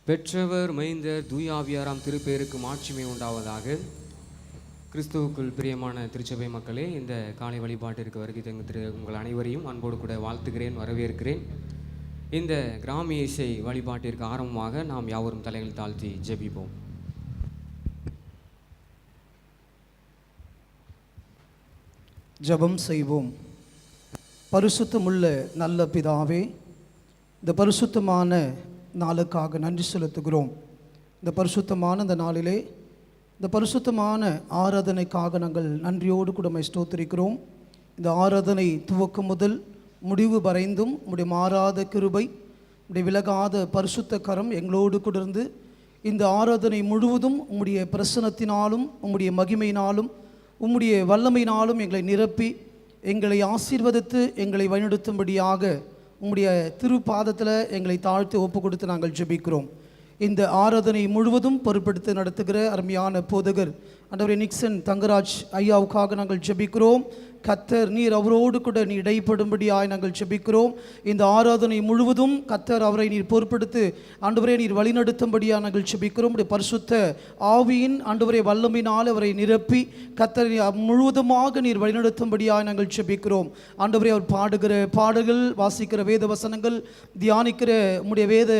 பெற்றவர் மைந்தர் தூயாவியாராம் திருப்பேருக்கு மாட்சிமை உண்டாவதாக. கிறிஸ்துவுக்குள் பிரியமான திருச்சபை மக்களே, இந்த காலை வழிபாட்டிற்கு வருகை தந்து உங்கள் அனைவரையும் அன்போடு கூட வாழ்த்துகிறேன், வரவேற்கிறேன். இந்த கிராமிய இசை வழிபாட்டிற்கு ஆரம்பமாக நாம் யாவரும் தலைகள் தாழ்த்தி ஜெபிப்போம். ஜெபம் செய்வோம். பரிசுத்தமுள்ள நல்ல பிதாவே, இந்த பரிசுத்தமான நாளுக்காக நன்றி செலுத்துகிறோம். இந்த பரிசுத்தமான இந்த நாளிலே இந்த பரிசுத்தமான ஆராதனைக்காக நாங்கள் நன்றியோடு கூட ஸ்தோத்திரிக்கிறோம். இந்த ஆராதனை துவக்கம் முதல் முடிவு வரைந்தும் உம்முடைய மாறாத கிருபை, உம்முடைய விலகாத பரிசுத்த கரம் எங்களோடு கூட இருந்து இந்த ஆராதனை முழுவதும் உம்முடைய பிரசன்னத்தினாலும் உம்முடைய மகிமையினாலும் உம்முடைய வல்லமையினாலும் எங்களை நிரப்பி எங்களை ஆசீர்வதித்து எங்களை வழிநடத்தும்படியாக உம்முடைய திருப்பாதத்தில் எங்களை தாழ்த்தி ஒப்பு கொடுத்து நாங்கள் ஜெபிக்கிறோம். இந்த ஆராதனை முழுவதும் பொறுப்பெடுத்து நடத்துகிற அருமையான போதகர் ஆண்டவரே நிக்சன் தங்கராஜ் ஐயாவுக்காக நாங்கள் ஜெபிக்கிறோம். கத்தர் நீர் அவரோடு கூட நீ இடைப்படும்படியாய் நாங்கள் ஜெபிக்கிறோம். இந்த ஆராதனை முழுவதும் கத்தர் அவரை நீர் பொறுப்பெடுத்து ஆண்டவரே நீர் வழிநடத்தும்படியாக நாங்கள் ஜெபிக்கிறோம். பரிசுத்த ஆவியின் ஆண்டவரே வல்லமையினால் அவரை நிரப்பி கத்தர் முழுவதுமாக நீர் வழிநடத்தும்படியாக நாங்கள் ஜெபிக்கிறோம். ஆண்டவரே அவர் பாடுகிற பாடல்கள், வாசிக்கிற வேத வசனங்கள், தியானிக்கிற உம்முடைய வேத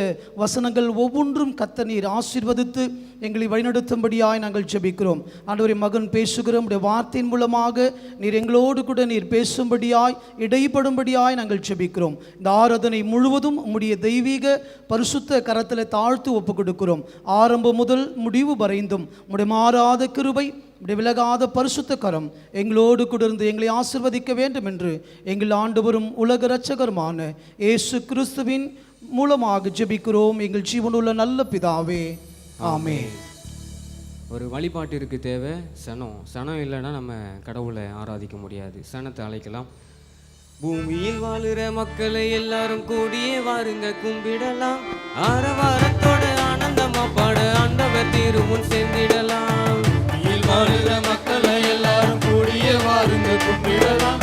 வசனங்கள் ஒவ்வொன்றும் கத்தர் நீர் ஆசீர்வதித்து எங்களை வழிநடத்தும்படியாய் நாங்கள் ஜெபிக்கிறோம். ஆண்டவரே மகன் பேசுகிற உம்முடைய வார்த்தையின் மூலமாக நீர் எங்களோடு கூட நீர் பேசும்படியாய் இடைப்படும்படியாய் நாங்கள் ஜெபிக்கிறோம். இந்த ஆராதனை முழுவதும் உம்முடைய தெய்வீக பரிசுத்த கரத்தில் தாழ்த்து ஒப்பு கொடுக்கிறோம். ஆரம்பம் முதல் முடிவு வரைந்தும் உம்முடைய மாறாத கிருபை, உம்முடைய விலகாத பரிசுத்த கரம் எங்களோடு கூட இருந்து எங்களை ஆசீர்வதிக்க வேண்டும் என்று எங்கள் ஆண்டவரும் உலக இரட்சகருமான இயேசு கிறிஸ்துவின் மூலமாக ஜெபிக்கிறோம் எங்கள் ஜீவனுள்ள நல்ல பிதாவே, ஆமென். ஒரு வழிபாட்டிற்கு தேவை சனம் இல்லைன்னா நம்ம கடவுளை ஆராதிக்க முடியாது. சனத்தை அழைக்கலாம். பூமியில் வாழுற மக்களை எல்லாரும் கூடியே வாருங்க கும்பிடலாம். ஆரவாரத்தோட ஆனந்தமா பாட ஆண்டவர் திருமுன் சேர்ந்திடலாம். பூமியில் வாழுற மக்களை எல்லாரும் கூடியே வாருங்க கும்பிடலாம்.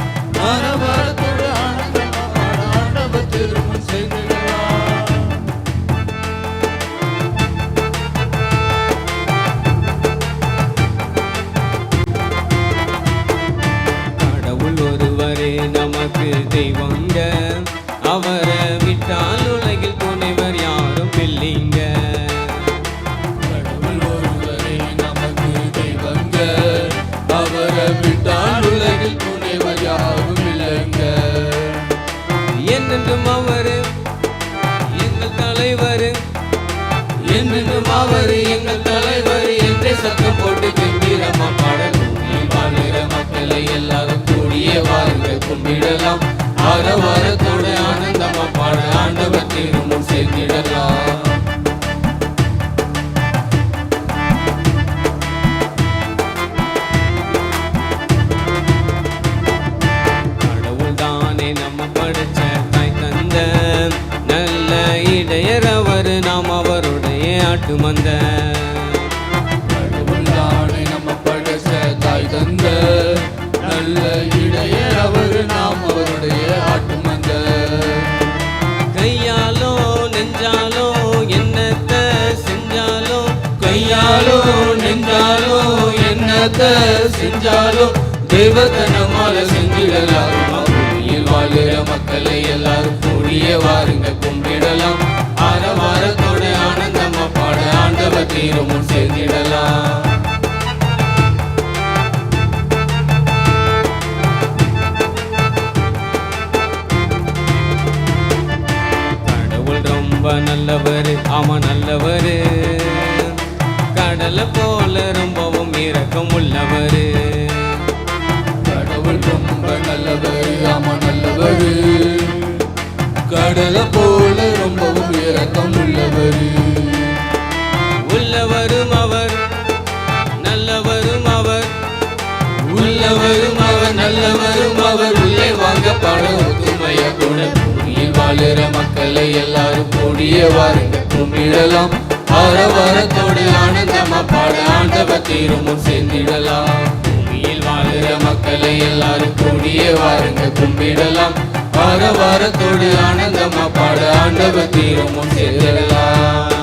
ஆரவாரத்தோட ஆனந்தமா பாட ஆண்டவர் திருமுன் சேர்ந்திடலாம். நமக்கு தெய்வங்க, அவரை விட்டால் உலகில் துணைவர் யாரும் இல்லைங்க. கடவுள் ஒருவரே நமக்கு தெய்வங்க, அவரை விட்டால் உலகில் துணைவர் யாரும் இல்லைங்க. என்றென்றும் அவரு எங்கள் தலைவர், என்றென்றும் அவரு எங்கள் தலைவர் என்றே சத்தம் போட்டு கம்பீரமா பாடல். வாழுற மக்களை எல்லாரும் கூடியே வாருங்க கும்பிடலாம். ஆரவாரத்தோடு ஆனந்தமா பாட ஆண்டவர் திருமுன் சேர்ந்திடலாம். கடவுள் தானே நம்ம படைச்ச தாய் தந்த நல்ல இடையர் அவர், நாம் அவருடைய ஆட்டு மந்த. கடவுள் தானே நம்ம படைச்ச தாய் தந்த நல்ல இடையர் அவர், நாம் அவருடைய ஆட்டு மந்த. கையாலோ நெஞ்சாலோ என்னத்தை செஞ்சாலோ, கையாலோ நெஞ்சாலோ என்னத்தை செஞ்சாலோ தெய்வத்தை நம்மால செஞ்சிடலாம். பூமியில் வாழுற மக்களை எல்லாரும் கூடியே வாருங்க கும்பிடலாம். ஆரவாரத்தோட ஆனந்தமா பாட ஆண்டவர் திருமுன் சேர்ந்திடலாம். நல்லவர், ஆமா நல்லவர். கடலை போல ரொம்பவும் இரக்கம் உள்ளவர். கடவுள் ரொம்ப நல்லவர், ஆமா நல்லவர். கடலை போல ரொம்பவும் இரக்கம் உள்ளவர். உள்ளவரும் அவர், நல்லவரும் அவர். உள்ளவரும் அவர், நல்லவரும் அவர். உள்ளே வாங்க பாட ஒத்துமைய கூட. வாழுற மக்களை எல்லாரும் கூடியே வாருங்க கும்பிடலாம். ஆரவாரத்தோடு ஆனந்தமா பாட ஆண்டவர் திருமுன் சேர்ந்திடலாம். பூமியில் வாழுற மக்களை எல்லாரும் கூடியே வாருங்க கும்பிடலாம். ஆரவாரத்தோடு ஆனந்தமா பாட ஆண்டவர் திருமுன் சேர்ந்திடலாம்.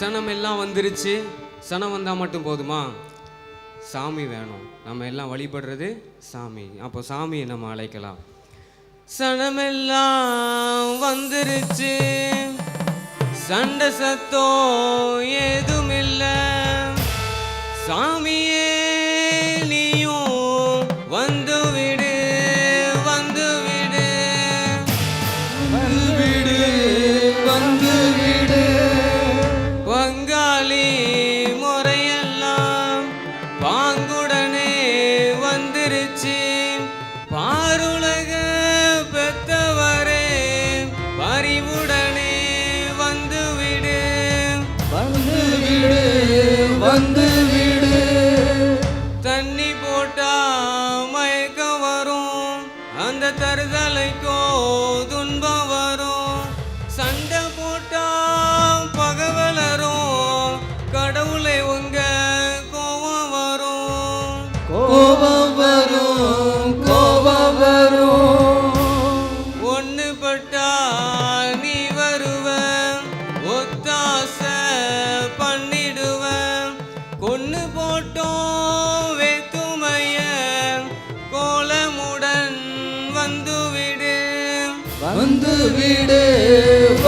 சனம் எல்லாம் வந்துருச்சு. சனம் வந்தால் மட்டும் போதுமா? சாமி வேணும். நம்ம எல்லாம் வழிபடுறது சாமி. அப்போ சாமியை நம்ம அழைக்கலாம். சனமெல்லாம் வந்துருச்சு, சண்டை சத்தம் ஏதும் இல்லை, சாமியே நீயும் வந்து விடு, வந்து விடு, வந்து விடு, வந்து விடு. பங்காளி முறையெல்லாம் பாங்குடனே வந்துருச்சு, பாருலக பெத்தவரே பரிவுடனே வந்து விடு, வந்து விடு, வந்து விடு. தண்ணி போட்டா மயக்கம் வரும், அந்த தருதலைக்கோ துன்பம் வரும், சண்டை போட்டா பகவலரும், கடவுளை உங்க கோபம் வரும், கோபம் வரும், கோபம் வரும். ஒன்று பட்டா நீ வருவ, ஒத்தாசை பண்ணிடுவேன், கொன்னு போட்டோம் வேத்துமைய கோலமுடன் வந்து விடு, வந்து விடு,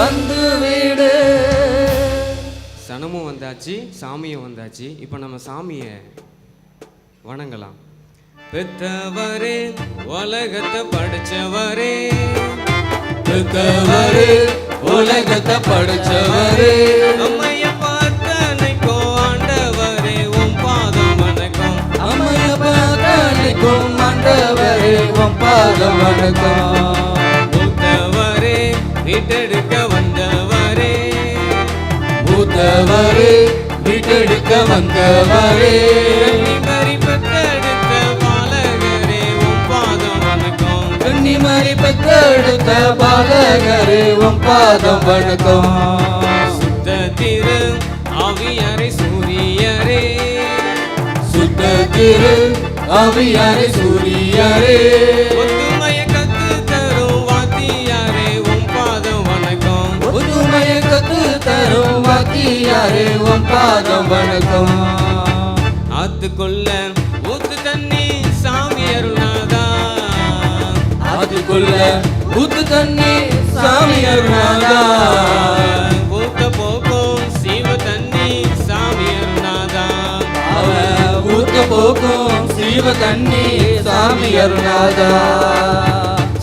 வந்து விடு. சனமும் வந்தாச்சு, சாமியும் வந்தாச்சு. இப்போ நம்ம சாமியை வணங்கலாம். பெத்தவரே உலகத்தை படைச்சவரே, பெத்தவரே உலகத்தை படைச்சவரே, அம்மைய பார்த்தனைக்கோ ஆண்டவரே உன் பாதம் வணக்கம், அம்மைய பார்த்தனைக்கும் ஆண்டவரே உன் பாதம் வணக்கம். மூத்தவரே வீட்டெடுக்க வந்தவரே, மூத்தவரே வீட்டெடுக்க வந்தவரே, கன்னிமரி பெத்தெடுத்த பாலகரே உன் பாதம் வணக்கம், கன்னிமரி பெத்தெடுத்த பாலகரே உன் பாதம் வணக்கம். சுத்த திரு ஆவியாரே சூரியரே, சுத்த திரு ஆவியாரே சூரியரே, ஒத்துமைய கத்து தரும் வாத்தியாரே உன் பாதம் வணக்கம், புதுமைய கத்து தரும் வாத்தியாரே உன் பாதம் வணக்கம். ஆத்துக்குள்ள ஊத்து தண்ணி சாமி அருள்நாதா, அதுக்குள்ள ஊத்து தண்ணி சாமி அருணாதா, ஊத்த போக்கும் சீவ தண்ணி சாமி அருள்நாதா, அவன் ஊத்த போக்கும் சீவ தண்ணி சாமி அருணாதா,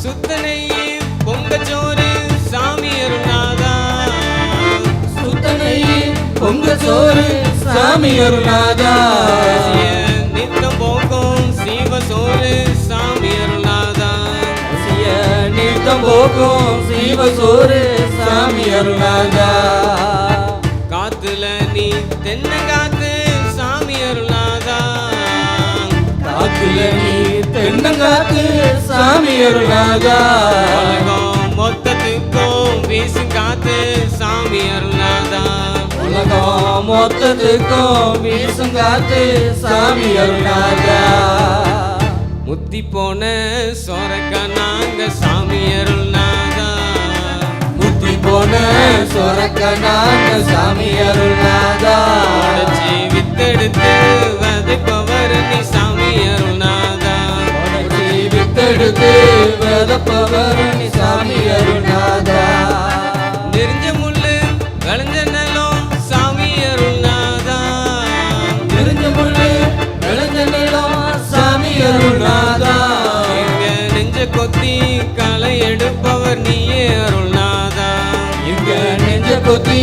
சுத்தனை பொங்கச்சோறு சாமி அருள்நாதா, சுத்தனை பொங்க சோறு சாமி அருணாதா, நித்தம் போக்கும் சீவ சோறு சாமி அருள்நாதா, நித்தம் போக்கும் சீவ சோறு சாமி அருணாதா, காத்துல நீ தென்னங்காத்து சாமி அருள்நாதா, காத்துல நீ தென்னங்காத்து சாமி அருணாதா, உலகம் மொத்தத்துக்கும் வீசும் காத்து சாமி அருள்நாதா, உலகம் மொத்தத்துக்கும் வீசும் காத்து சாமி அருணாதா, முத்தி போன சொரக்க நாங்க சாமி அருள்நாதா, முத்தி போன சொரக்க நாங்க சாமி அருணாதா, உடைச்சி வித்தெடுத்து வதைப்பவர் நீ சாமி அருள்நாதா, உனக்கு வித்தெடுத்து வெதப்பவர் நீ சாமி அருணாதா, நெறிஞ்ச முள்ளு விளைஞ்ச நிலம் சாமி அருள்நாதா, நெறிஞ்ச முள்ளு விளைஞ்ச நிலம் சாமி அருணாதா, எங்க நெஞ்ச கொத்தி களை எடுப்பவர் நீயே அருள்நாதா, இங்க நெஞ்ச கொத்தி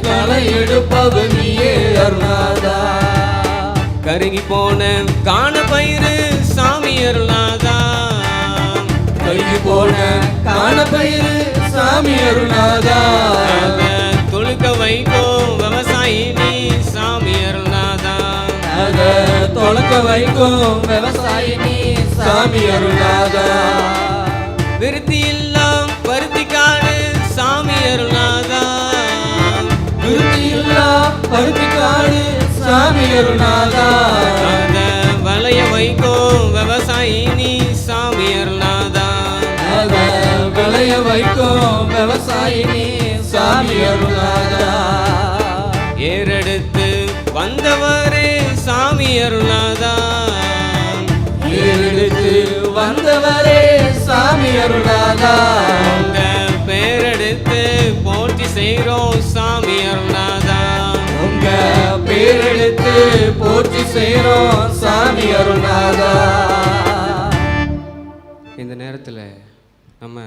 களை எடுப்பவர் நீயே அருணாதா, கருகி போன காண பயிறு சாமி அருள்நாதா, கருகி போன காணப்பயிறு சாமி அருணாதா, அத தொழுக்க வைக்கும் விவசாயி நீ சாமி அருள்நாதா, அத தொலைக்க வைக்கும் விவசாயி நீ சாமி அருணாதா, விருத்தி இல்லம் பருத்தி காடு சாமி அருள்நாதா, விருத்தி இல்லா பருத்தி காடு சாமி அருணாதா, அத வளைய வைக்கும் விவசாயி நீ சாமி அருள்நாதா, அத விளைய வைக்கும் விவசாயி நீ சாமி அருணாதா, ஏற உத்தமரே சாமி அருள்நாதா. உங்க பேரெடுத்து போற்றி செய்கிறோம் சாமி அருள்நாதா. உங்க பேரெடுத்து போற்றி செய்கிறோம் சாமி அருள்நாதா. இந்த நேரத்தில் நம்ம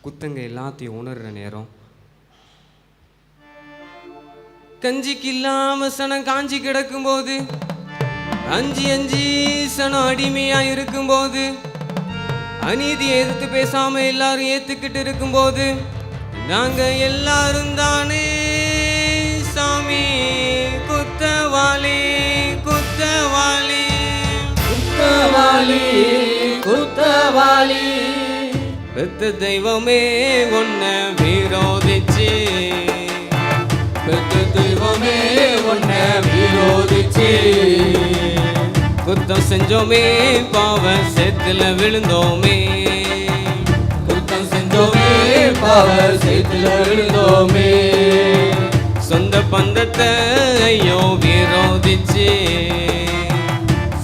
குத்தங்க எல்லாத்தையும் உணர்கிற நேரம். கஞ்சிக்கு இல்லாம சனம் காஞ்சி கிடக்கும்போது, அஞ்சி அஞ்சி சனம் அடிமையா இருக்கும்போது, அநீதியை எதிர்த்து பேசாம எல்லாரும் ஏத்துக்கிட்டு இருக்கும்போது, நாங்க எல்லாரும் தானே சாமி குத்தவாளி குத்தவாளி குத்தவாளி குத்தவாளி. பெத்த தெய்வமே ஒன்ன விரோதிச்சு, பெத்த தெய்வமே உன்னை விரோதிச்சு, குத்தம் செஞ்சோமே பாவ சேத்துல விழுந்தோமே, குத்தம் செஞ்சோமே பாவ சேத்துல விழுந்தோமே. சொந்த பந்தத்தை ஐயோ விரோதிச்சு,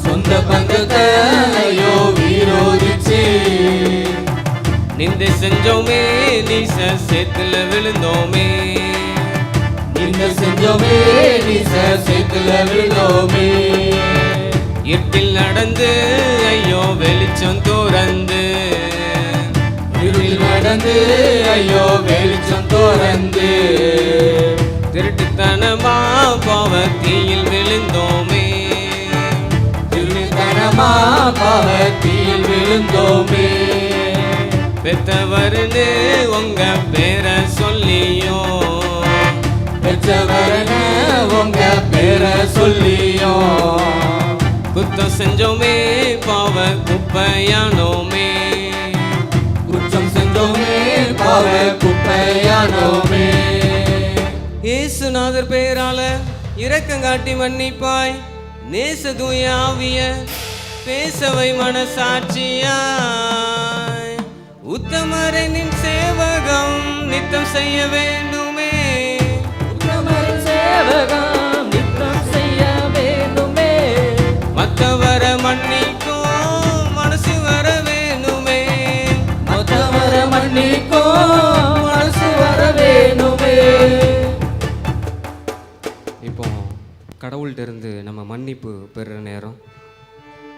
சொந்த பந்தத்தை ஐயோ விரோதிச்சு, நிந்தை செஞ்சோமே நீச சேத்துல விழுந்தோமே, நிந்த செஞ்சோமே நீச சேத்துல விழுந்தோமே. இருட்டில் நடந்து ஐயோ வெளிச்சம் துறந்து, இருளில் நடந்து ஐயோ வெளிச்சம் தோறந்து, திருட்டுத்தனமா பாவத்தீயில் விழுந்தோமே, திருத்தனமா பாவத்தில் விழுந்தோமே. பெத்தவருன்னு உங்க பேரை சொல்லியும், பெற்றவரன உங்க பேரை சொல்லியும், குத்தம் செஞ்சோமே பாவ குப்பையானோமே, குற்றம் செஞ்சோமே பாவ குப்பையானோமே. இயேசுநாதர் பெயரால இரக்கங்காட்டி மன்னிப்பாய், நேச தூய ஆவிய பேசவை மனசாட்சியாய், உத்தமரனின் சேவகம் நித்தம் செய்ய வேண்டுமே, உத்தமரின் சேவகம் நித்தம் செய்ய வேண்டுமே. மற்றவர மன்னிக்கும் மனசு வர வேணுமே, மற்றவர மன்னிக்கும் மனசு வர வேணுமே. இப்போ கடவுள்கிட்ட இருந்து நம்ம மன்னிப்பு பெறுற நேரம்.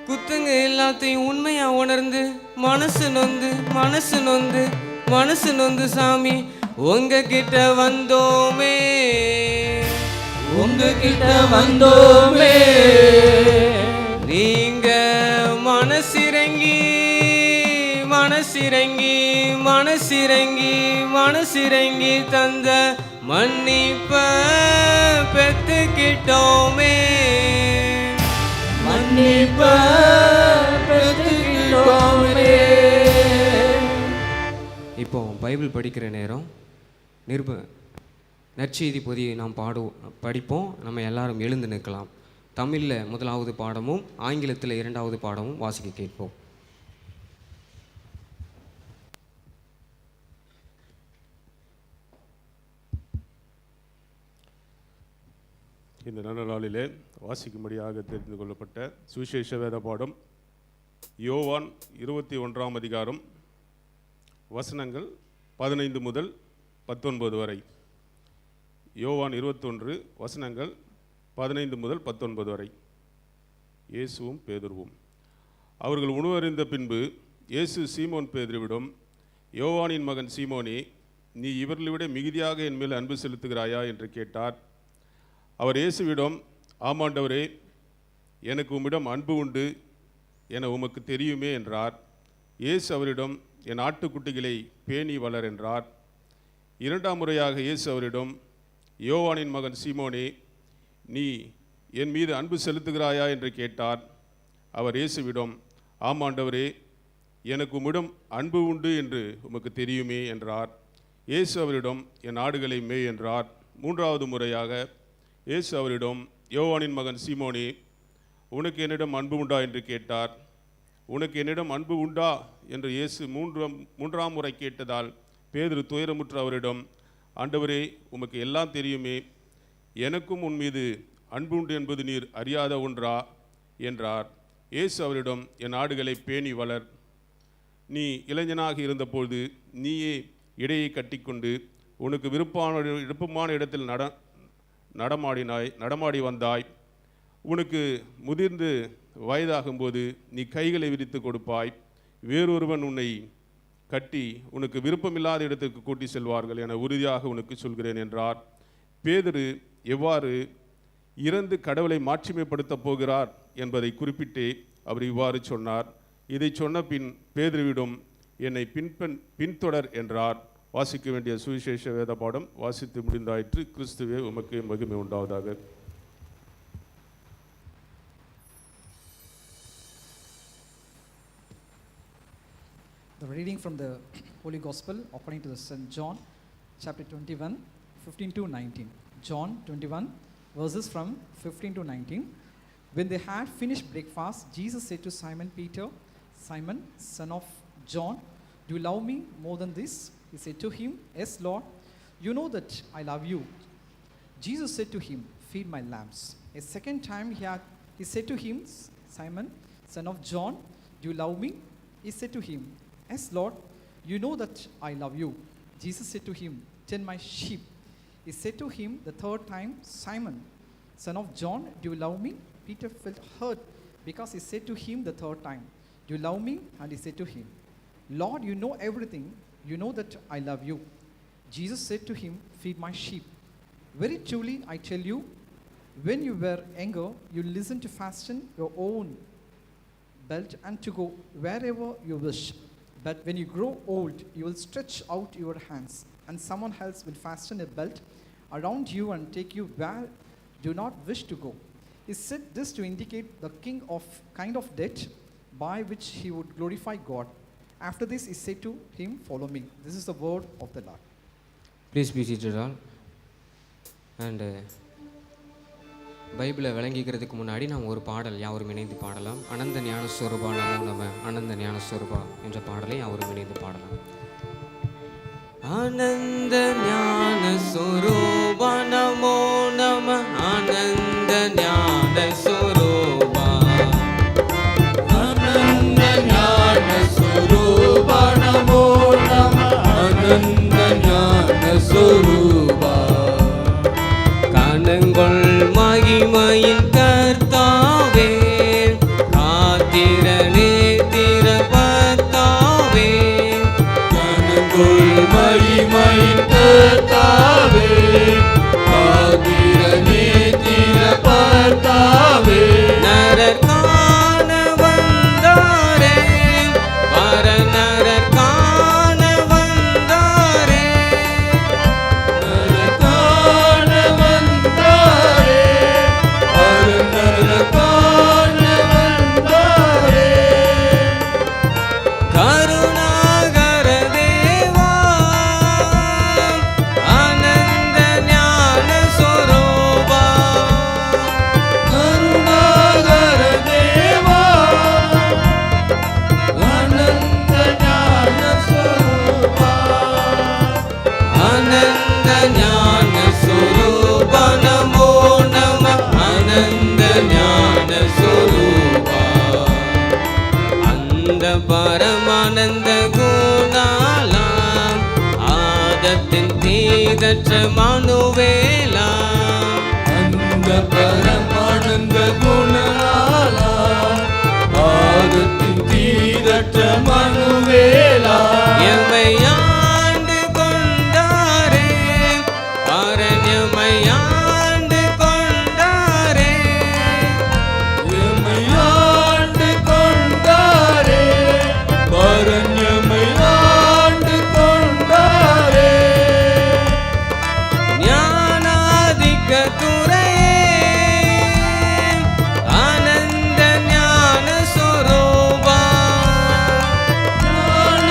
குத்துங்க எல்லாத்தையும் உண்மையா உணர்ந்து மனசு நொந்து மனசு நொந்து மனசு நொந்து சாமி உங்ககிட்ட வந்தோமே, உங்ககிட்ட வந்தோமே. நீங்க மனசிறங்கி மனசிறங்கி மனசிறங்கி மனசிறங்கி தந்த மன்னிப்ப பெத்துக்கிட்டோமே, மன்னிப்ப பெற்றுக்கிட்டோமே. இப்போ பைபிள் படிக்கிற நேரம். நற்செய்தி பொதியை நாம் படிப்போம். நம்ம எல்லாரும் எழுந்து நிற்கலாம். தமிழில் முதலாவது பாடமும் ஆங்கிலத்தில் இரண்டாவது பாடமும் வாசிக்க கேட்போம். இந்த நல்ல நாளிலே வாசிக்கும்படியாக தெரிந்து கொள்ளப்பட்ட சுவிசேஷ வேத பாடம் யோவான் 21ஆம் அதிகாரம் வசனங்கள் 15 முதல் 19 வரை. யோவான் 21 வசனங்கள் 15 முதல் 19 வரை. இயேசுவும் பேதுருவும். அவர்கள் உணவறிந்த பின்பு இயேசு சீமோன் பேதுருவிடம், யோவானின் மகன் சீமோனே, நீ இவர்களை விட மிகுதியாக என் மேல் அன்பு செலுத்துகிறாயா என்று கேட்டார். அவர் இயேசுவிடம், ஆமாண்டவரே, எனக்கு உம்மிடம் அன்பு உண்டு என உமக்கு தெரியுமே என்றார். இயேசு அவரிடம், என் ஆட்டுக்குட்டிகளை பேணி வளர் என்றார். இரண்டாம் முறையாக இயேசு அவரிடம், யோவானின் மகன் சீமோனே, நீ என் மீது அன்பு செலுத்துகிறாயா என்று கேட்டார். அவர் இயேசுவிடம், ஆமாண்டவரே, எனக்கு உம்மிடம் அன்பு உண்டு என்று உமக்கு தெரியுமே என்றார். இயேசு அவரிடம், என் ஆடுகளை மேய் என்றார். மூன்றாவது முறையாக இயேசு அவரிடம், யோவானின் மகன் சீமோனே, உனக்கு என்னிடம் அன்பு உண்டா என்று கேட்டார். உனக்கு என்னிடம் அன்பு உண்டா என்று இயேசு மூன்றாம் முறை கேட்டதால் பேதுரு துயரமுற்ற அவரிடம், ஆண்டவரே, உமக்கு எல்லாம் தெரியுமே, எனக்கும் உன் மீது அன்பு உண்டு என்பது நீர் அறியாத ஒன்றா என்றார். இயேசு அவரிடம், என் ஆடுகளை பேணி வளர். நீ இளைஞனாக இருந்தபோது நீயே இடையை கட்டிக்கொண்டு உனக்கு விருப்பமான இடத்தில் நடமாடி வந்தாய். உனக்கு முதிர்ந்து வயதாகும்போது நீ கைகளை விரித்து கொடுப்பாய். வேறொருவன் உன்னை கட்டி உனக்கு விருப்பமில்லாத இடத்திற்கு கூட்டி செல்வார்கள் என உறுதியாக உனக்கு சொல்கிறேன் என்றார். பேதுரு எவ்வாறு இறந்து கடவுளை மாட்சிமைப்படுத்தப் போகிறார் என்பதை குறிப்பிட்டே அவர் இவ்வாறு சொன்னார். இதை சொன்ன பின் பேதுருவிடம் என்னை பின்தொடர் என்றார். வாசிக்க வேண்டிய சுவிசேஷ வேத பாடம் வாசித்து முடிந்தாயிற்று. கிறிஸ்துவே உமக்கு மகிமை உண்டாவதாக. The reading from the Holy Gospel according to the St. John, chapter 21, 15 to 19. John 21, verses from 15 to 19. When they had finished breakfast, Jesus said to Simon Peter, Simon, son of John, do you love me more than this? He said to him, Yes, Lord, you know that I love you. Jesus said to him, Feed my lambs. A second time he said to him, Simon, son of John, do you love me? He said to him, Yes, Lord, you know that I love you. Jesus said to him, Tend my sheep. He said to him the third time, Simon, son of John, do you love me? Peter felt hurt because he said to him the third time, Do you love me? And he said to him, Lord, you know everything. You know that I love you. Jesus said to him, Feed my sheep. Very truly, I tell you, when you were younger, you listened to fasten your own belt and to go wherever you wish. But when you grow old, you will stretch out your hands, and someone else will fasten a belt around you and take you where you do not wish to go. He said this to indicate the kind of death by which he would glorify God. After this, he said to him, Follow me. This is the word of the Lord. Please be seated all. And பைபிளை விளங்கிக்கிறதுக்கு முன்னாடி நாம் ஒரு பாடல் யாவரும் இணைந்து பாடலாம். அனந்த ஞானஸ்வரூபா நமோ நம, அனந்த ஞானஸ்வரூபா என்ற பாடலை யாவரும் இணைந்து பாடலாம். ஆனந்த ஞானஸ்வரூபா நமோ நம, ஆனந்த ஞானஸ்வரூபா, ஆனந்த ஞானஸ்வரூபா நமோ நம, ஆனந்த ஞானஸ்வரூபா. கணங்கொள் மகிமையின் கர்த்தாவே, காத்திரனே திரபத்தாவே, கணங்கொள் மகிமையின் கர்த்தாவே, காத்திரனே திரபத்தாவே. நரர்காண வந்தாரே, பரநரர்காண வந்தாரே, நரகாண வந்தாரே, அருநரகாண வந்தாரே. கருணாகர தேவா, ஆனந்த ஞான சொரூபா, கருணாகர தேவா, ஆனந்த ஞான ஸ்வரூபா. ஆனந்த ஞான சொரூபா நமோ நம, ஆனந்த ஞான சொரூபா. அந்த பரமானந்த குணாலா, ஆதத்தின் தீதற்ற மனுவேலா, அந்த பரமானந்த குணாலா, ஆகத்தின் தீரற்ற மனுவேலா. எமையாண்டு கொண்டாரே, பரண்யமையாண்டு கொண்டாரே, எமையாண்டு கொண்டாரே, பரண்யமையாண்டு கொண்டாரே. ஞானாதிக்க துறையே, ஆனந்த ஞான சொரூபா, ஞான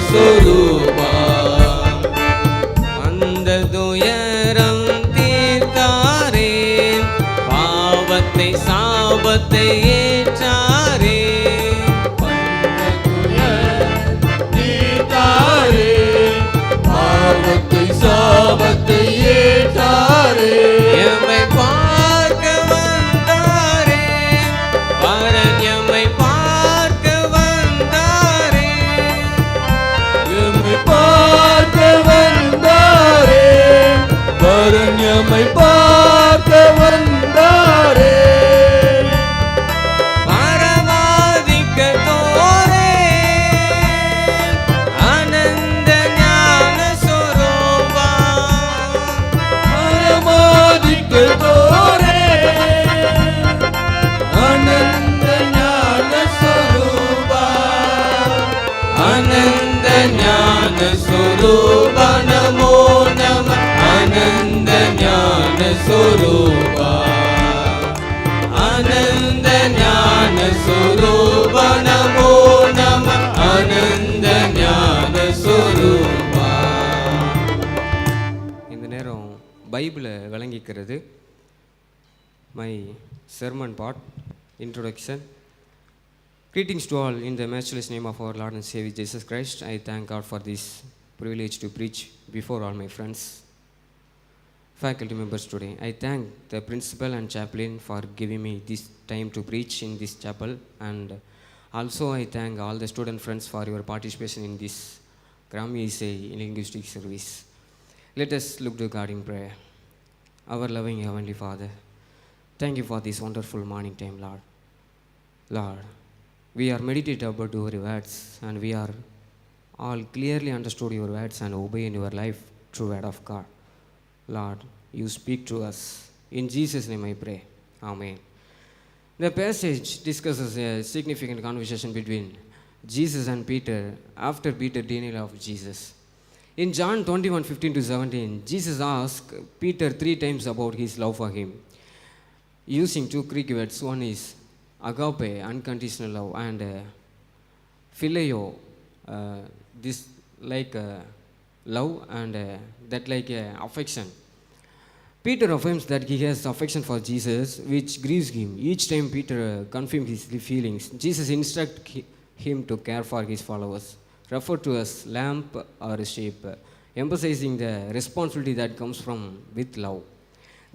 சொரூபா. அந்த துயரம் தீர்த்தாரே, பாவத்தை சாபத்தை ஏற்றாரே. நீதாரே பாவத்தை சாபத்தை ஏற்றாரே. எம்மை பார்க்க வந்தாரே, பரன் எம்மை பார்க்க வந்தாரே. எம்மை பார்க்க வந்தாரே, பரன் எம்மை பார்க்க வந்தாரே. பரமாதிக்க தோரே, ஆனந்த ஞான சொரூபா. பரமாதிக்க தோரே, ஆனந்த ஞான சொரூபா. ஆனந்த ஞான சொரூபா, நமோ நம. ஆனந்த ஞான சொரூபா. ஆனந்த ஞான சொரூபா, நமோ நம. ஆனந்த ஞான சொரூபா. இந்த நேரம் பைபிளை விளங்கிக்கிறது. My sermon part, introduction. Greetings to all in the matchless name of our Lord and Savior Jesus Christ. I thank God for this privilege to preach before all my friends, faculty members today. I thank the principal and chaplain for giving me this time to preach in this chapel, and also I thank all the student friends for your participation in this Grammy Essay linguistic service. Let us look to God in prayer. Our loving Heavenly Father, thank you for this wonderful morning time, Lord. Lord, we are meditating about your words, and we are all clearly understood your words and obey in your life through word of God. Lord, you speak to us. In Jesus' name I pray. Amen. The passage discusses a significant conversation between Jesus and Peter after Peter's denial of Jesus. In John 21:15-17, Jesus asked Peter 3 times about his love for him, using 2 Greek words. One is agape, unconditional love, and phileo, this like love, and that like affection. Peter affirms that he has affection for Jesus, which grieves him. Each time Peter confirms his feelings, Jesus instructs him to care for his followers, referred to as lamp or sheep, emphasizing the responsibility that comes from with love.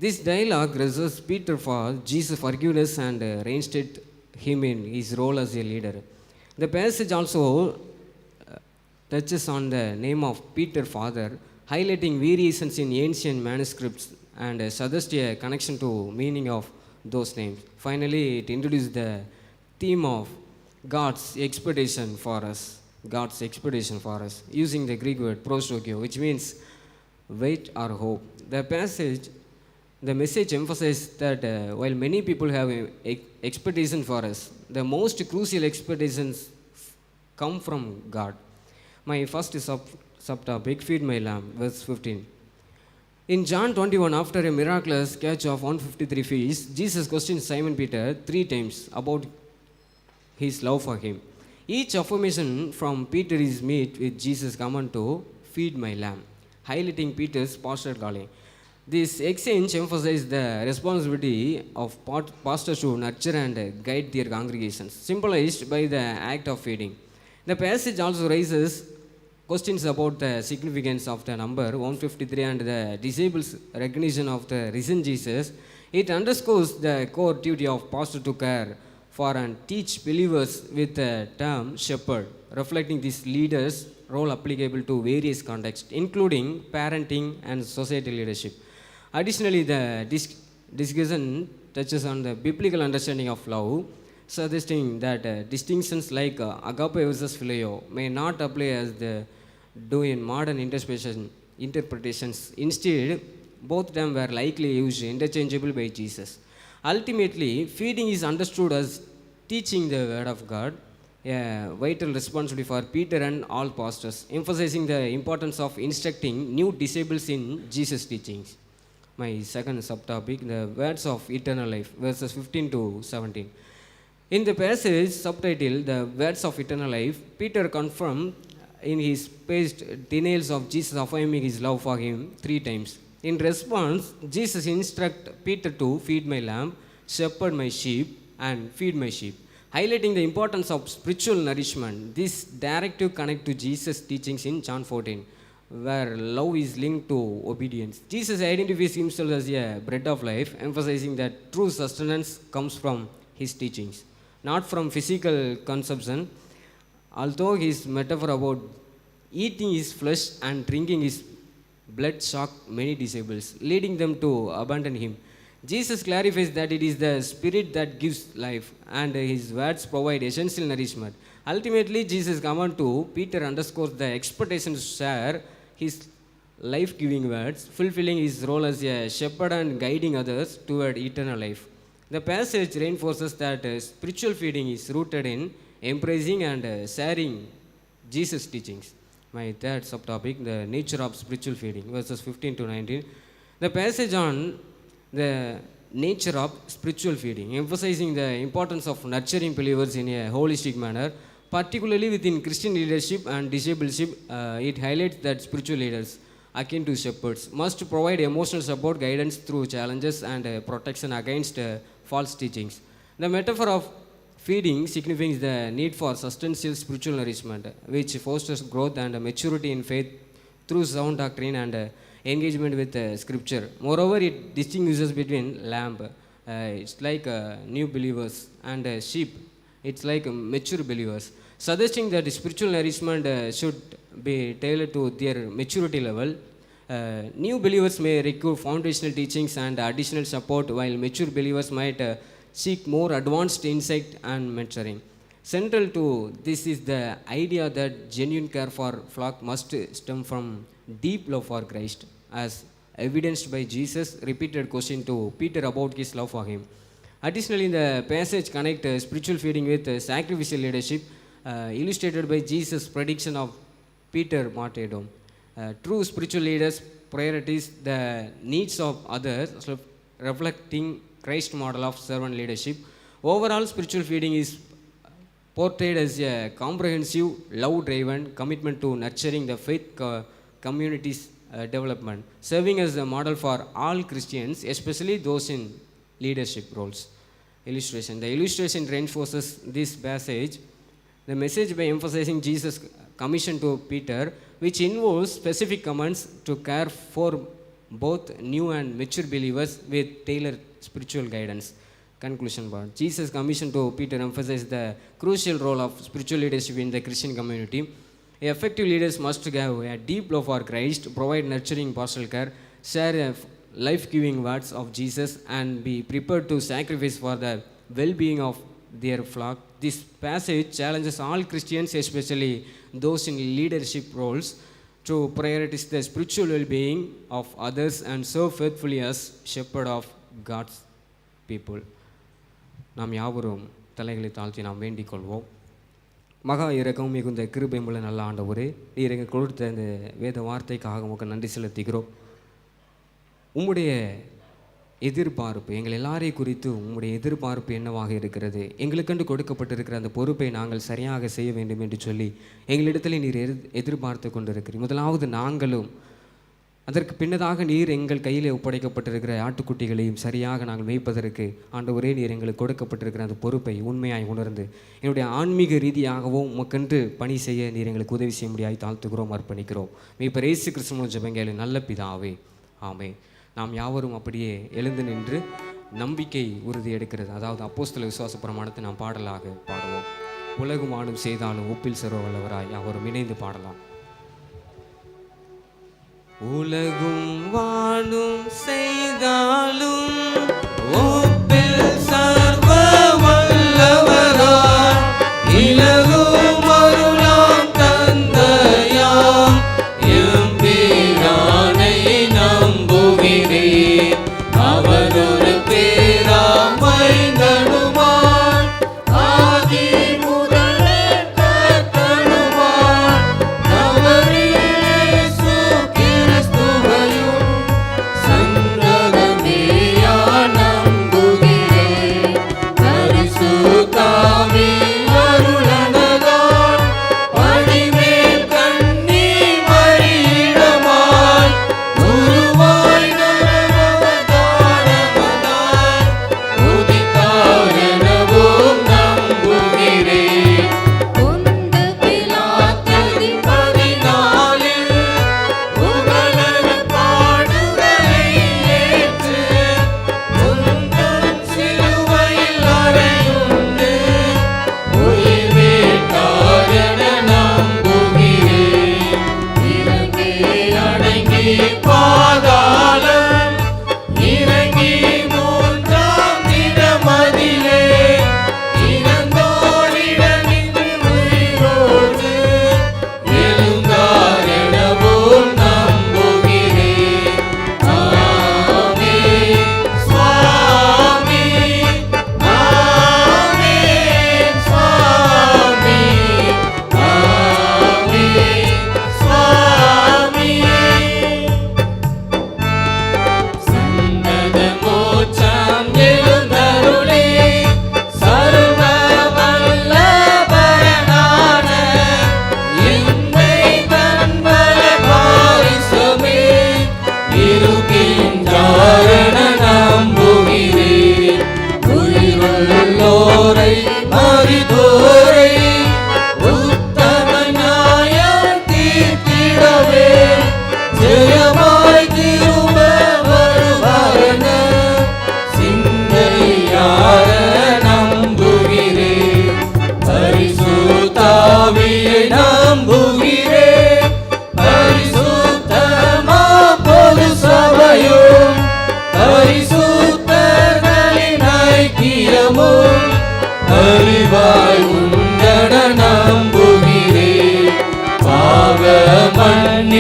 This dialogue reserves Peter for Jesus' forgiveness and reinstate him in his role as a leader. The passage also touches on the name of Peter Father, highlighting variations in ancient manuscripts and suggests a connection to meaning of those names. Finally, it introduces the theme of God's expectation for us. God's expectation for us, using the Greek word prosdokio, which means wait or hope. The message emphasizes that while many people have expectation for us, the most crucial expectations come from God. My first subtopic, feed my lamb, verse 15. In John 21, after a miraculous catch of 153 fish, Jesus questions Simon Peter 3 times about his love for him. Each affirmation from Peter is met with Jesus' command to feed my lamb, highlighting Peter's pastoral calling. This exchange emphasizes the responsibility of pastors to nurture and guide their congregations, symbolized by the act of feeding. The passage also raises questions about the significance of the number 153 and the disciples' recognition of the risen Jesus. It underscores the core duty of pastor to care for and teach believers with the term shepherd, reflecting this leader's role applicable to various contexts, including parenting and societal leadership. Additionally, the discussion touches on the biblical understanding of love, suggesting that distinctions like agape versus phileo may not apply as they do in modern interpretations. Instead, both terms were likely used interchangeably by Jesus. Ultimately, feeding is understood as teaching the word of God, a vital responsibility for Peter and all pastors, emphasizing the importance of instructing new disciples in Jesus' teachings. My second subtopic, the words of eternal life, verses 15-17. In the passage subtitled The Words of Eternal Life, Peter confirmed in his past denials of Jesus affirming his love for him 3 times. In response, Jesus instructs Peter to feed my lamb, shepherd my sheep, and feed my sheep, highlighting the importance of spiritual nourishment. This directive connects to Jesus' teachings in John 14, where love is linked to obedience. Jesus identifies himself as a bread of life, emphasizing that true sustenance comes from his teachings, not from physical consumption. Although his metaphor about eating his flesh and drinking his blood shocked many disciples, leading them to abandon him, Jesus clarifies that it is the Spirit that gives life, and his words provide essential nourishment. Ultimately, Jesus' command to Peter underscores the expectation to share his life-giving words, fulfilling his role as a shepherd and guiding others toward eternal life. The passage reinforces that spiritual feeding is rooted in embracing and sharing Jesus' teachings. My third subtopic, the nature of spiritual feeding, verses 15 to 19. The passage on the nature of spiritual feeding, emphasizing the importance of nurturing believers in a holistic manner, particularly within Christian leadership and discipleship. It highlights that spiritual leaders, akin to shepherds, must provide emotional support, guidance through challenges, and protection against false teachings. The metaphor of feeding signifies the need for substantial spiritual nourishment, which fosters growth and maturity in faith through sound doctrine and engagement with scripture. Moreover, it distinguishes between lamb, it's like new believers, and sheep, it's like mature believers, suggesting that spiritual nourishment should be tailored to their maturity level. New believers may require foundational teachings and additional support, while mature believers might seek more advanced insight and mentoring. Central to this is the idea that genuine care for flock must stem from deep love for Christ, as evidenced by Jesus' repeated question to Peter about his love for him. Additionally, the passage connects spiritual feeding with sacrificial leadership, illustrated by Jesus' prediction of Peter martyrdom. True spiritual leaders prioritize the needs of others, reflecting Christ's model of servant leadership. Overall, spiritual feeding is portrayed as a comprehensive, love-driven commitment to nurturing the faith community's development, serving as a model for all Christians, especially those in leadership roles. Illustration. The illustration reinforces this passage, the message, by emphasizing Jesus' commission to Peter, which involves specific commands to care for both new and mature believers with tailored spiritual guidance. Conclusion part. Jesus' commission to Peter emphasizes the crucial role of spiritual leadership in the Christian community. Effective leaders must have a deep love for Christ, provide nurturing pastoral care, share life-giving words of Jesus, and be prepared to sacrifice for the well-being of their flock. This passage challenges all Christians, especially those in leadership roles, to prioritize the spiritual well-being of others and serve faithfully as shepherd of God's people. நாம் யாவரும் தலைகளை தாழ்த்தி நாம் வேண்டிக் கொள்வோம். மகா இரக்கம் மிகுந்த கிருபையுள்ள நல்ல ஆண்டவரே, நீர் எங்களுக்கு கொடுத்த இந்த வேத வார்த்தைக்காக உங்களுக்கு நன்றி செலுத்துகிறோம். உம்முடைய எதிர்பார்ப்பு, எங்கள் எல்லாரையும் குறித்து உம்முடைய எதிர்பார்ப்பு என்னவாக இருக்கிறது, எங்களுக்கென்று கொடுக்கப்பட்டிருக்கிற அந்த பொறுப்பை நாங்கள் சரியாக செய்ய வேண்டும் என்று சொல்லி எங்களிடத்தில் நீர் எதிர்பார்த்து கொண்டிருக்கிறீர். முதலாவது நாங்களும், அதற்கு பின்னதாக நீர் எங்கள் கையில் ஒப்படைக்கப்பட்டிருக்கிற ஆட்டுக்குட்டிகளையும் சரியாக நாங்கள் மேய்ப்பதற்கு ஆண்டவரே நீர் எங்களுக்கு கொடுக்கப்பட்டிருக்கிற அந்த பொறுப்பை உண்மையாய் உணர்ந்து என்னுடைய ஆன்மீக ரீதியாகவும் உமக்கென்று பணி செய்ய நீர் எங்களுக்கு உதவி செய்ய முடியாய் தாழ்த்துகிறோம், அர்ப்பணிக்கிறோம். மீட்பர் இயேசு கிறிஸ்துவின் ஜெபங்களின் நல்ல பிதாவே, ஆமென். நாம் யாவரும் அப்படியே எழுந்து நின்று நம்பிக்கை உறுதி எடுக்கிறது, அதாவது அப்போஸ்தல விசுவாச பிரமாணத்தை நாம் பாடலாக பாடுவோம். உலகும் ஆணும் செய்தாலும் ஒப்பில் சிற வல்லவராய் யாவரும் இணைந்து பாடலாம். உலகும் வாழும் செய்தாலும் ஒப்பில் சர்வ வல்லவராய் இலகும் அருளாம் தந்தையாம் எம்பிரானை நம்புகிறேன். அவர் ஒரு பேராமை நடுவான், ஆதி முதலே கர்த்தனுமான். அவரேசு கிறிஸ்துவையும் சந்தகமேயா நம்புகிறேன்.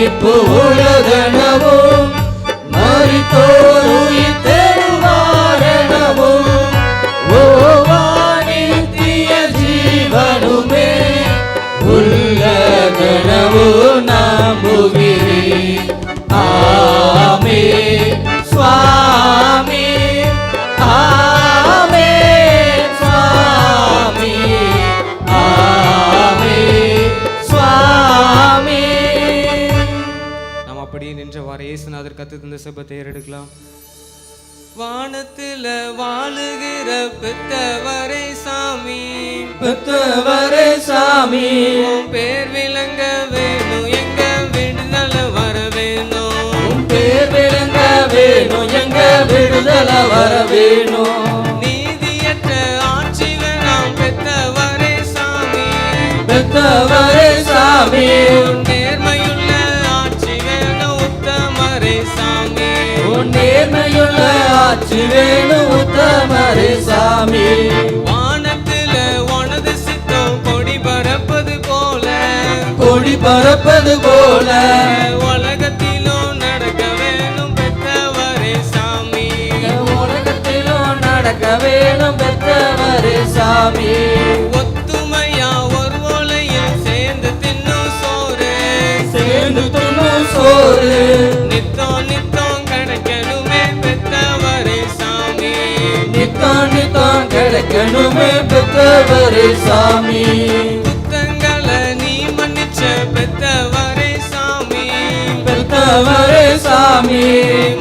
மீட்பு உள்ளதெனவும் மரித்தோர் உயிர்த்தெழுவாரெனவும் நித்திய ஜீவனுமே உள்ளதெனவும் நம்புகிறேன். ஆமென் சுவாமி, ஆமென் சுவாமி, ஆமென் சுவாமி. நாம் அப்படியே நின்றவாறு இயேசுநாதர் கத்து தந்த செபத்தை ஏறெடுக்கலாம். வானத்துல வாழுகிற பெத்தவரை சாமி, பெத்தவரே சாமி, உன் பேர் விளங்க வேணும், எங்க விடுதலை வர வேணும். உன் பேர் விளங்க வேணும், எங்க விடுதலை வர வேணும். நீதியற்ற ஆட்சி வேணாம் பெத்தவரை சாமி, பெத்தவரே சாமி, உன் நேர்மையுள்ள ஆட்சி வேணும் உத்தமரை சாமி. உன் நேர்மையுள்ள ஆட்சி வேணும் உத்தமரே சாமி. வானத்துல உனது சித்தம் கொடி பறப்பது போல, கொடி பறப்பது போல உலகத்திலும் நடக்க வேணும் பெத்தவரே சாமி. உலகத்திலும் நடக்க வேணும் பெத்தவரே சாமி. ஒத்துமையா ஒரு ஓலையில் சேர்ந்து தின்னும் சோறு, சேர்ந்து துண்ணும் சோறு நித்தம் நித்தம் கிடைக்கணுமே பெத்தவரே சாமி. நித்தம் நித்தம் கிடைக்கணுமே பெத்தவரே சாமி. குத்தங்களை நீ மன்னிச்ச பெத்தவரே சாமி, பெத்தவரே சாமி,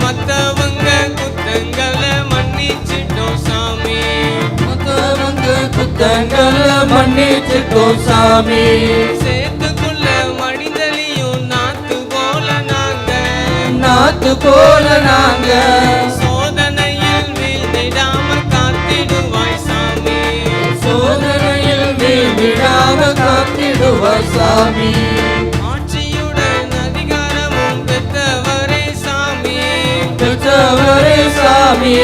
மத்தவங்க குத்தங்களை மன்னிச்சிட்டோம் சாமி. மத்தவங்க குத்தங்களை மன்னிச்சிட்டோம் சாமி. சேத்துக்குள்ள மனிதலியும் நாத்து போல நாங்க, நாத்து போல நாங்க சோதனையில் வீழ்ந்திடாம காத்திடுவாய் சாமி. சோதனையில் வீழ்ந்திடாம காத்திடுவாய் சாமி. ஆட்சியுடன் அதிகாரமும் பெத்தவரே சாமி, பெற்றவரே சாமி,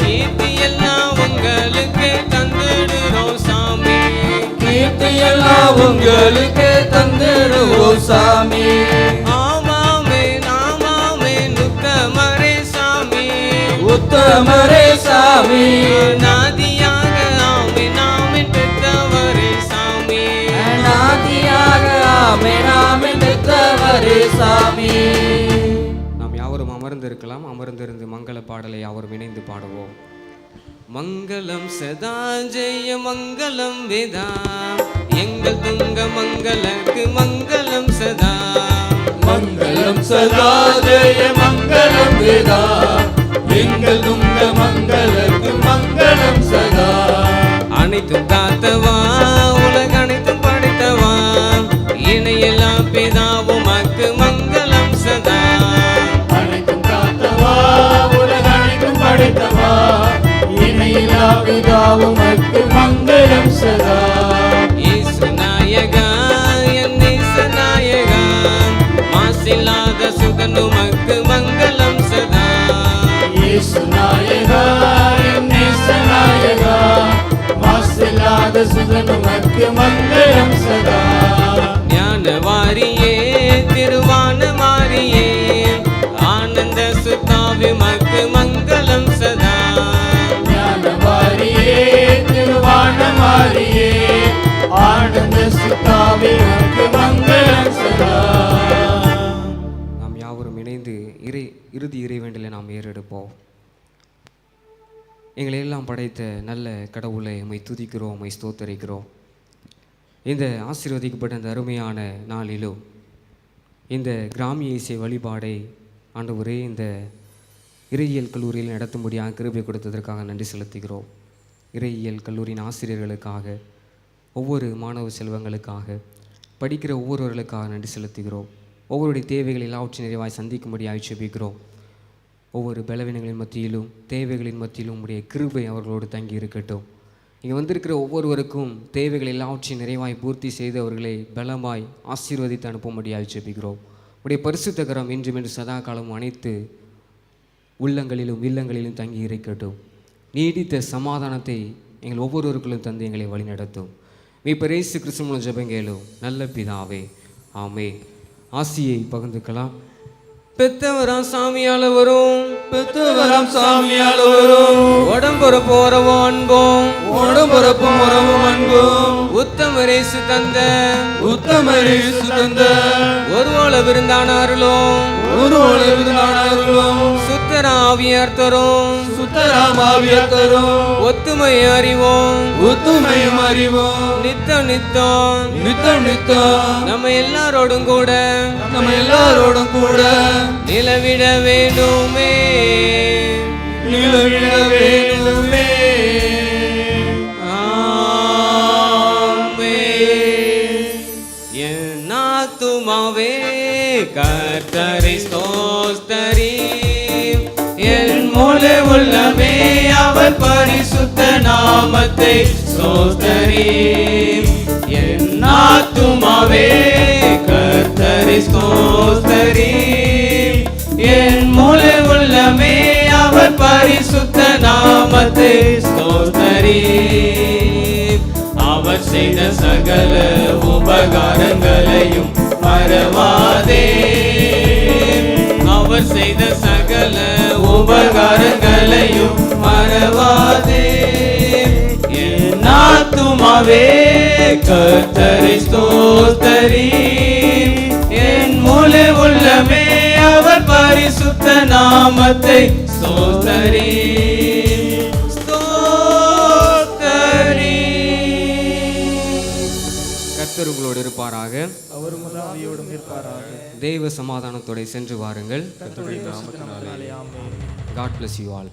கீர்த்தி எல்லாம் உங்களுக்கு தந்துடுறோம் சாமி. கீர்த்தியெல்லாம் உங்களுக்கு தந்துடுவோம் சாமி. ஆமாமே நாமாமே உத்தமரே சாமி, உத்தமரே சாமி, நாதியாக ஆமே நாமே பெத்தவரே சாமி. நாதியாக ஆமே நாமே பெற்றவரே சாமி. நாம் யாவரும் அமர்ந்திருக்கலாம். அமர்ந்திருந்து மங்கள பாடலை யாவரும் இணைந்து பாடுவோம். மங்களம் சதா ஜெய மங்களம் வேதா, எங்கள் துங்க மங்களக்கு மங்களம் சதா. மங்களம் சதா ஜெய மங்களம் வேதா, எங்கள் துங்க மங்களக்கு மங்களம் சதா. அனைத்தும் காத்தவா உலக அனைத்தும் படைத்தவா, இணையெல்லாம் பிதாவும் அக்கு மங்களம் சதா. அனைத்தும் காத்தவா உலக அனைத்தும் படைத்தவா, இணையில்லா பிதாவும் அக்கு மங்களம் சதா. இயேசு நாயகா என் நேச நாயகா, மாசில்லாத சுதனுமக்கு மங்களம் சதா. இயேசு நாயகா என் நேச நாயகா, மாசில்லாத சுதனுமக்கு மங்களம் சதா. ஞான வாரியே திருவான மாரியே, ஆனந்த சுத்தாவிமக்கு மங்களம் சதா. ஞானவாரியே திருவானமாரியே, ஆனந்த சுத்தாவே உனக்கு மங்களம் சதா. நாம் யாவரும் இணைந்து இறுதி இறைவேண்டலை நாம் ஏறெடுப்போம். எங்களை எல்லாம் படைத்த நல்ல கடவுளை உம்மை துதிக்கிறோம், உம்மை ஸ்தோத்தரிக்கிறோம். இந்த ஆசீர்வதிக்கப்பட்ட இந்த அருமையான நாளிலும் இந்த கிராமிய இசை வழிபாடை ஆண்டவரே இந்த இறையியல் கல்லூரியில் நடத்தும்படியாக கிருபை கொடுத்ததற்காக நன்றி செலுத்துகிறோம். இறையியல் கல்லூரியின் ஆசிரியர்களுக்காக, ஒவ்வொரு மாணவ செல்வங்களுக்காக, படிக்கிற ஒவ்வொருவர்களுக்காக நன்றி செலுத்துகிறோம். ஒவ்வொருடைய தேவைகள் எல்லாவற்றையும் நிறைவாய் சந்திக்கும்படியாக ஜெபிக்கிறோம். ஒவ்வொரு பலவீனங்களின் மத்தியிலும் தேவைகளின் மத்தியிலும் உடைய கிருபை அவர்களோடு தங்கி இருக்கட்டும். இங்கே வந்திருக்கிற ஒவ்வொருவருக்கும் தேவைகள் எல்லாவற்றையும் நிறைவாய் பூர்த்தி செய்து அவர்களை பலமாய் ஆசீர்வதித்து அனுப்பும்படியாக ஜெபிக்கிறோம். உடைய பரிசுத்த கரம் இன்றும் என்று சதா காலமும் அனைத்து உள்ளங்களிலும் இல்லங்களிலும் தங்கி இருக்கட்டும். நீடித்த சமாதானத்தை எங்கள் ஒவ்வொருவருக்குள்ளும் தந்து எங்களை வழிநடத்தும். மீட்பர் இயேசு கிறிஸ்து மூலம் ஜெபங்கேளும் நல்ல பிதாவே, ஆமே. ஆசியை பகிர்ந்துக்கலாம். பெத்தவராம் சாமியால வரும், பெத்தவராம் சாமியால் வரும், உடம்புறப்பு உறவு அன்பும், உடம்புறப்பும் உறவும் அன்பும், உத்தமரேசு தந்த உத்தமரேசு தந்த ஒருவோல விருந்தானார்களும், ஒருவோல விருந்தானார்களும், சுத்தராவியர் தரும், சுத்தராமாவியர் தரும், ஒத்துமை அறிவோம், ஒத்துமையும் அறிவோம், நித்தம் நித்தம் நித்தம் நித்தம் நம்ம எல்லாரோடும் கூட நம்ம எல்லாரோடும் கூட நிலவிட வேண்டுமே, நிலவிட வேண்டுமே. ஆமென். என் ஆத்துமாவே கர்த்தரை ஸ்தோத்திரி, என் முழு உள்ளமே அவர் பரிசுத்த நாமத்தை ஸ்தோத்திரி. என் ஆத்துமாவே கர்த்தரை ஸ்தோத்திரி, என் முழு உள்ளமே அவர் பரிசுத்த நாமத்தை ஸ்தோத்திரி. அவர் செய்த சகல உபகாரங்களையும் மறவாதே, அவர் செய்த சகல உபகாரங்களையும் மறவாதே. என் ஆத்துமாவே கர்த்தரை ஸ்தோத்திரி, என் முழு உள்ளமே அவர் பரிசுத்த நாமத்தை ஸ்தோத்திரி. ஸ்தோத்திரி. கர்த்தர் உங்களோடு இருப்பாராக, அவர் ஆவியோடும் இருப்பாராக. தெய்வ சமாதானத்தோட சென்று வாருங்கள். God bless you all.